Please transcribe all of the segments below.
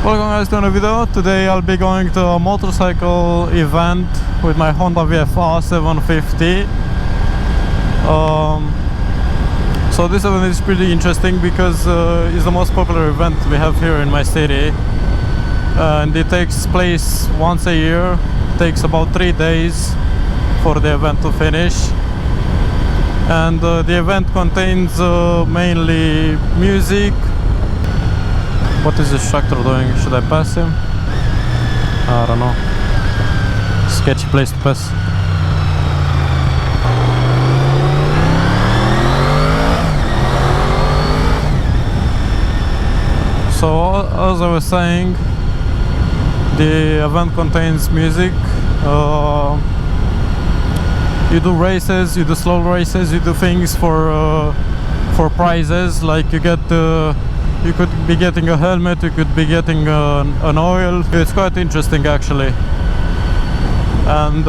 Welcome guys to another video. Today I'll be going to a motorcycle event with my Honda Vfr 750. So this event is pretty interesting because it's the most popular event we have here in my city, and it takes place once a year. It takes about 3 days for the event to finish, and the event contains mainly music. What is this tractor doing? Should I pass him? I don't know. Sketchy place to pass. So as I was saying, the event contains music. You do races, you do slow races, you do things for prizes, like you could be getting a helmet, you could be getting an oil. It's quite interesting actually. And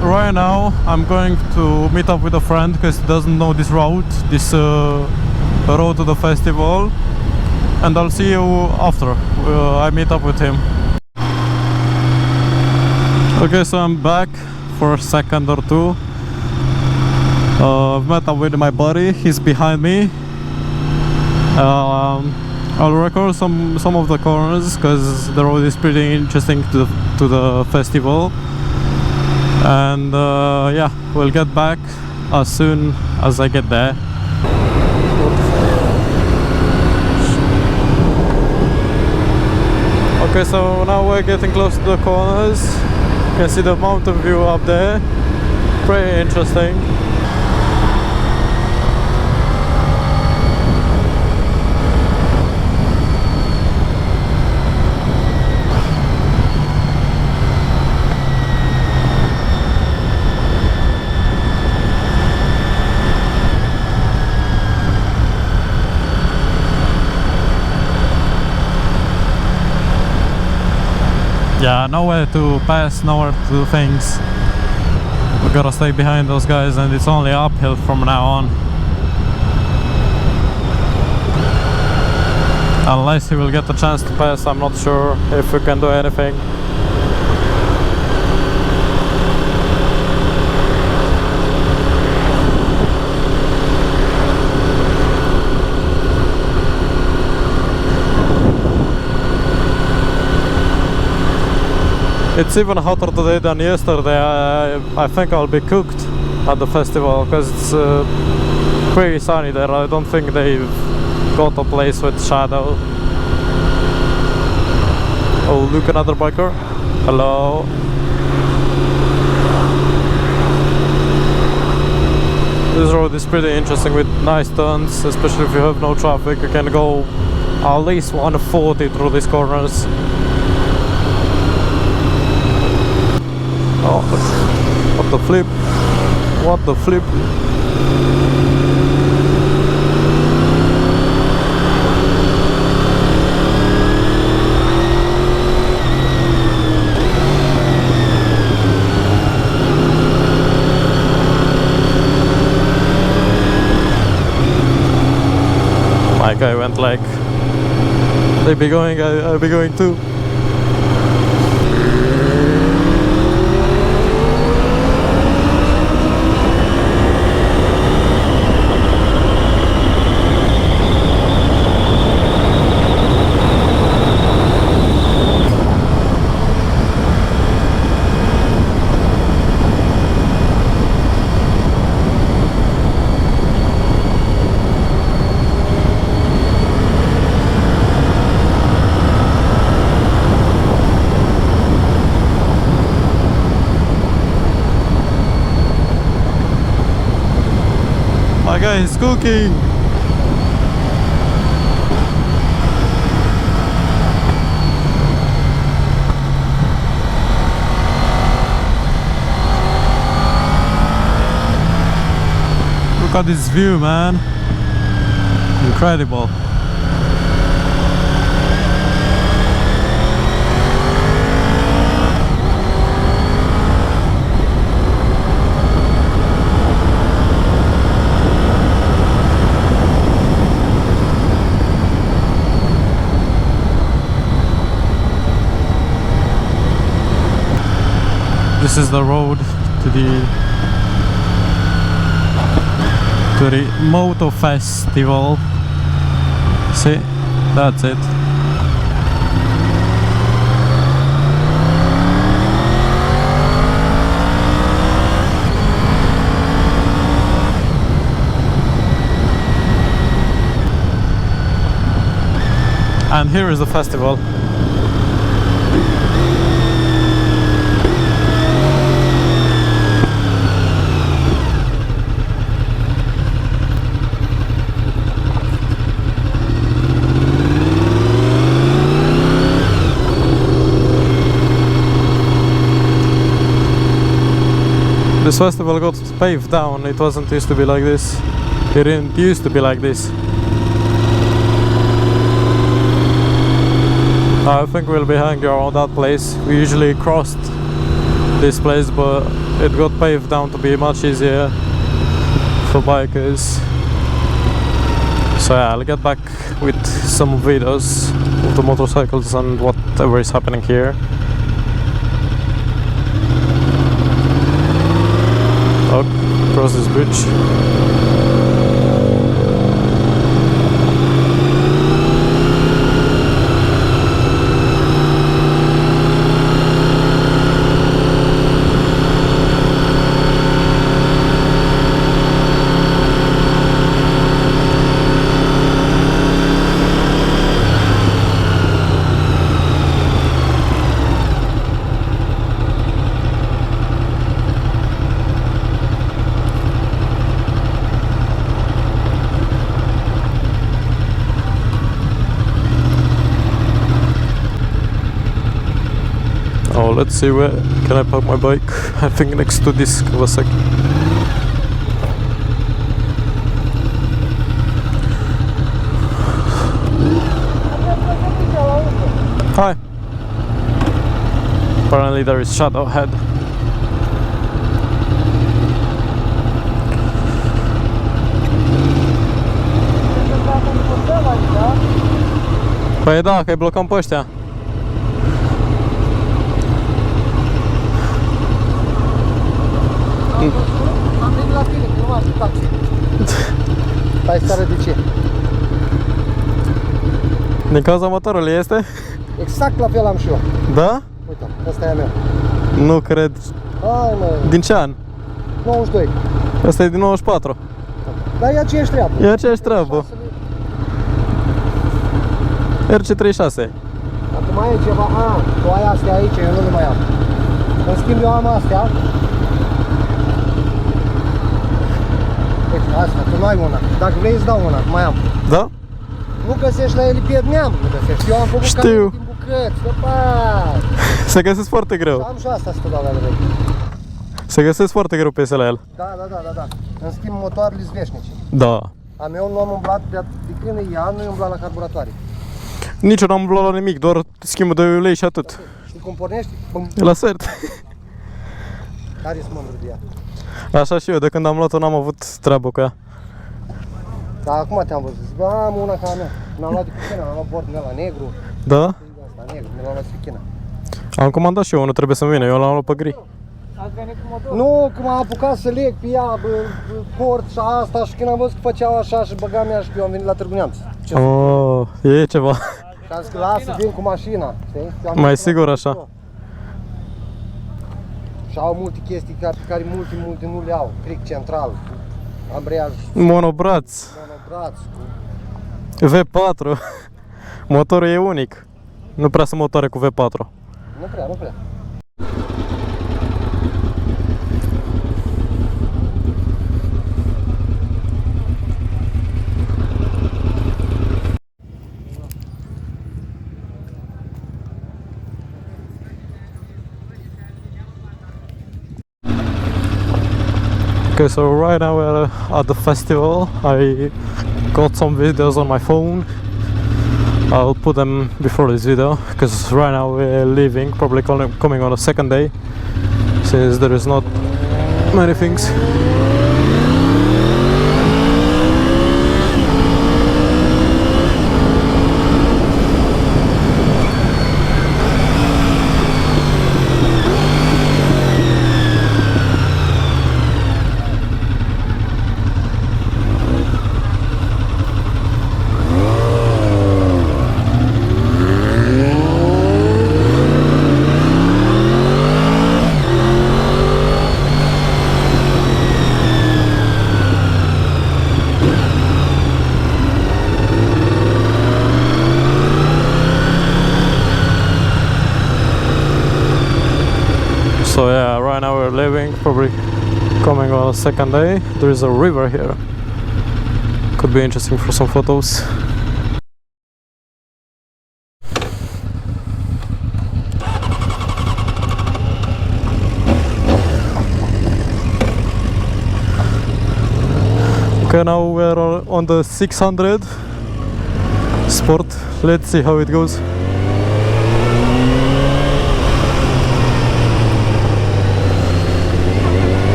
right now I'm going to meet up with a friend because he doesn't know this route, this road to the festival, and I'll see you after I meet up with him. Okay, so I'm back for a second or two. I've met up with my buddy, he's behind me. I'll record some of the corners because the road is pretty interesting to the festival, and yeah, we'll get back as soon as I get there. Okay, so now we're getting close to the corners. You can see the mountain view up there, pretty interesting. Yeah, nowhere to pass, nowhere to do things. We gotta stay behind those guys, and it's only uphill from now on. Unless he will get the chance to pass, I'm not sure if we can do anything. It's even hotter today than yesterday. I think I'll be cooked at the festival because it's pretty sunny there. I don't think they've got a place with shadow. Oh, look, another biker. Hello. This road is pretty interesting with nice turns, especially if you have no traffic. You can go at least 140 through these corners. Oh, what the flip? What the flip? My guy went like, they be going, I'll be going too. My guy is cooking. Look at this view, man. Incredible. This is the road to the Moto Festival. See, that's it. And here is the festival. This festival got paved down. It wasn't used to be like this. It didn't used to be like this. I think we'll be hanging around that place. We usually crossed this place, but it got paved down to be much easier for bikers. So yeah, I'll get back with some videos of the motorcycles and whatever is happening here. Oh, cross this bridge. Oh, let's see, where can I park my bike? I think next to this Kawasaki. Hi. Apparently there is shadow ahead. Păi da, că-i blocăm pe ăștia. Am venit la tine, că nu m-am așteptat. Stai stare de ce? Din cauza motorului este? Exact la fel am și eu. Da? Uite, ăsta e a mea. Nu cred. Hai mă. Din ce an? 92. Ăsta e din 94. Dar e aceeași treabă. E aceeași treabă. RC36. Acum mai e ceva, tu ai astea aici, eu nu le mai am. În schimb eu am astea. Uite, asta, tu nu ai una. Dacă vrei îți dau una, mai am. Da? Nu găsești la Eliped Neam, nu găsești. Eu am făcut Știu. din bucăți, Se găsesc foarte greu. am și asta să te dau la lei. Se găsesc foarte greu piese la el. Da. În schimb, motoarele sunt veșnice. Da. A meu nu am umblat, de când e ea, nu-i umblat la carburatoare. Nici eu n-am umblat la nimic, doar schimbul de ulei și atât. Și cum pornești, bum, La sert. care-s mândru de ea. Așa și eu, de când am luat-o n-am avut treabă cu ea. Dar acum te-am văzut, zic, bă, am una ca a mea. Mi-am luat de cu china, am luat bordul ăla negru. Da? Asta, negru, mi l-am luat de china. Am comandat și eu, unul trebuie să-mi vină, eu l-am luat pe gri. Ați venit cu motorul? Nu, că m-am apucat să leg pe ea, port și asta, și când am văzut că făceau așa și băgam ea și eu am venit la Târgu Neamț. Oh, e ceva. Și am zis că lasă, vin cu mașina, știi? Mai sigur așa. Și au multe chestii pe care multe nu le au. Cric central, ambreiaj, Monobraț, monobraț. V4. Motorul e unic. Nu prea sunt motoare cu V4. Nu prea. Okay, so right now we're at the festival. I got some videos on my phone. I'll put them before this video because right now we're leaving, probably coming on a second day since there is not many things. So yeah, right now we're leaving, probably coming on a second day. There is a river here. Could be interesting for some photos. Okay, now we're on the 600 Sport. Let's see how it goes.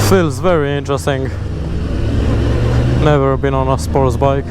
Feels very interesting. Never been on a sports bike.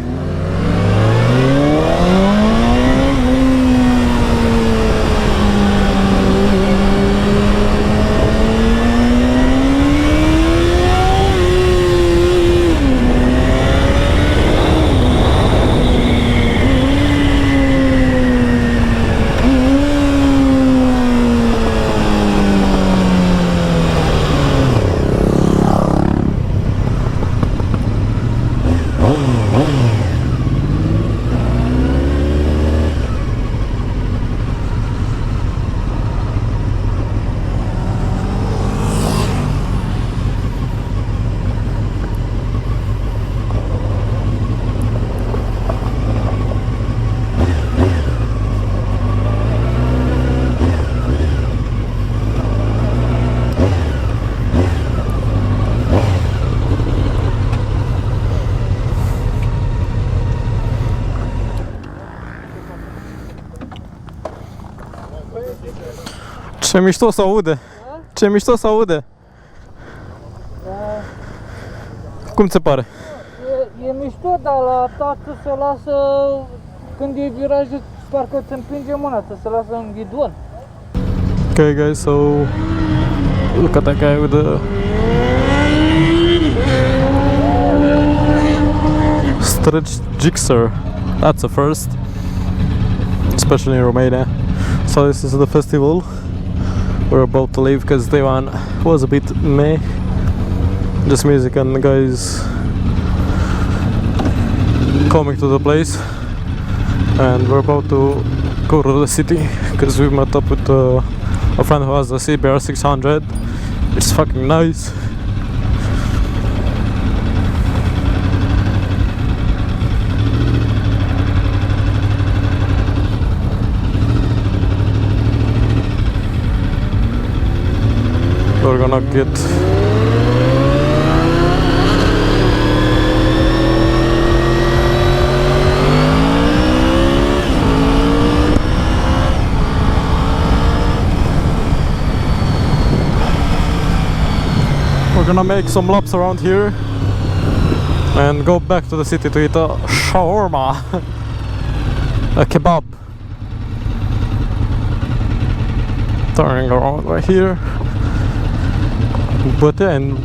Ce mișto se aude! Ce mișto se aude! Cum ți se pare? E mișto, dar la tată se lasă, când e virajul, parcă îți împinge mâna, se lasă în ghidon. Okay guys, so look at that guy with the stretch jigsaw. That's a first, especially in Romania. So this is the festival. We're about to leave because day one was a bit meh, just music and the guys coming to the place, and we're about to go to the city because we met up with a friend who has a CBR 600. It's fucking nice. We're gonna get we're gonna make some laps around here and go back to the city to eat a shawarma, a kebab. Turning around right here. But yeah, and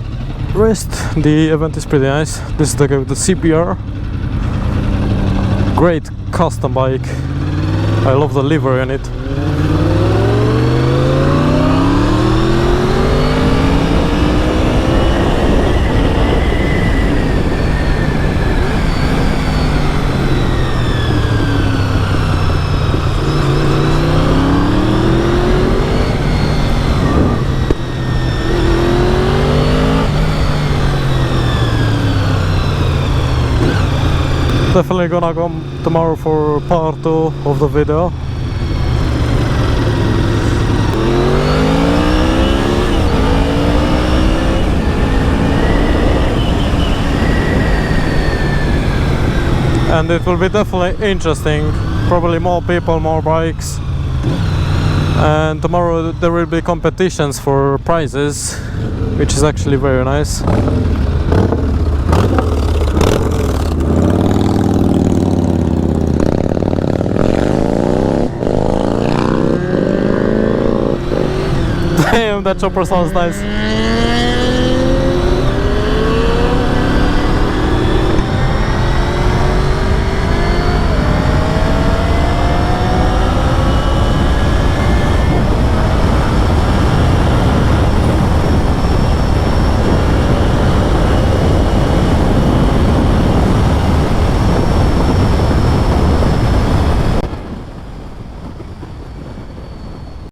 rest, the event is pretty nice. This is the guy with the CBR. Great custom bike. I love the livery in it. Definitely gonna come tomorrow for part 2 of the video. And it will be definitely interesting, probably more people, more bikes, and tomorrow there will be competitions for prizes, which is actually very nice. Damn, that chopper sounds nice.